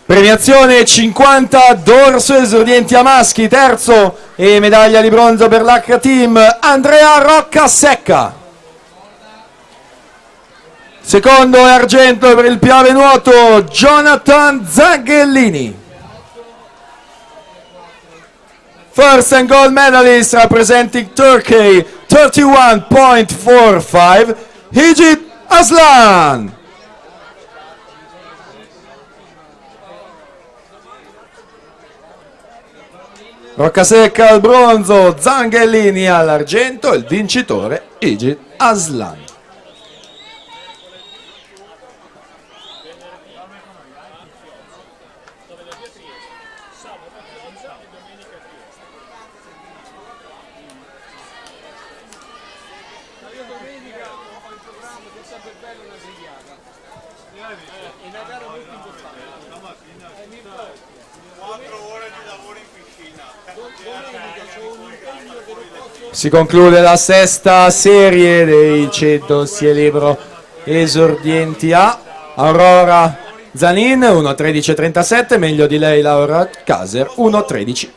Premiazione 50 dorso esordienti a maschi, terzo e medaglia di bronzo per l'H Team Andrea Roccasecca. Secondo e argento per il piave nuoto Jonathan Zanghellini. First and gold medalist representing Turkey 31.45 Hicit Aslan. Roccasecca al bronzo, Zanghellini all'argento, il vincitore Hicit Aslan. Si conclude la sesta serie dei 100 libero esordienti A. Aurora Zanin 1.13.37, meglio di lei Laura Kaser 1.13.